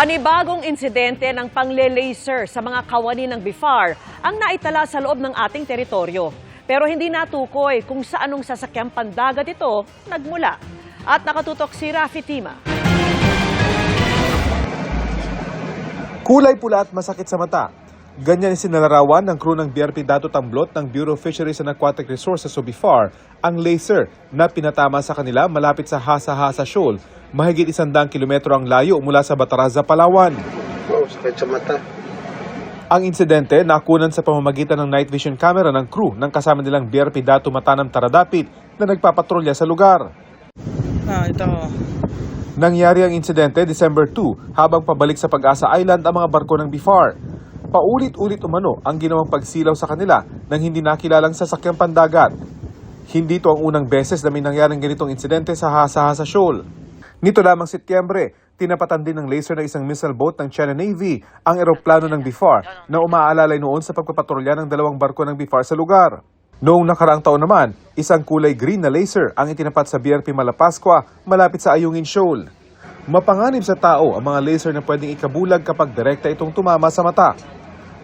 Panibagong insidente ng pangle-laser sa mga kawani ng BIFAR ang naitala sa loob ng ating teritoryo. Pero hindi natukoy kung saanong sasakyang pandagat ito nagmula. At nakatutok si Rafi Tima. Kulay pula at masakit sa mata. Ganyan sinalarawan ng crew ng BRP Dato Tamblot ng Bureau of Fisheries and Aquatic Resources o BIFAR ang laser na pinatama sa kanila malapit sa Hasa-Hasa Shoal. Mahigit 100 kilometro ang layo mula sa Bataraza, Palawan. Sakit sa mata. Ang insidente nakunan sa pamamagitan ng night vision camera ng crew ng kasama nilang BRP Dato Matanam Taradapit na nagpapatrolya sa lugar. Ito. Nangyari ang insidente December 2 habang pabalik sa Pag-asa Island ang mga barko ng BIFAR. Paulit-ulit umano ang ginawang pagsilaw sa kanila ng hindi nakilalang sasakyang pandagat. Hindi ito ang unang beses na may nangyaring ganitong insidente sa Hasa-Hasa Shoal. Nito lamang Setyembre, tinapatan din ng laser ng isang missile boat ng China Navy ang eroplano ng BIFAR na umaalalay noon sa pagpapatrolya ng 2 barko ng BIFAR sa lugar. Noong nakaraang taon naman, isang kulay green na laser ang itinapat sa BRP Malapascua malapit sa Ayungin Shoal. Mapanganib sa tao ang mga laser na pwedeng ikabulag kapag direkta itong tumama sa mata.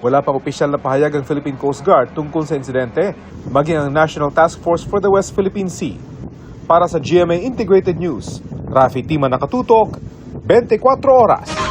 Wala pang opisyal na pahayag ang Philippine Coast Guard tungkol sa insidente, maging ang National Task Force for the West Philippine Sea. Para sa GMA Integrated News, Rafi Tima nakatutok, 24 oras.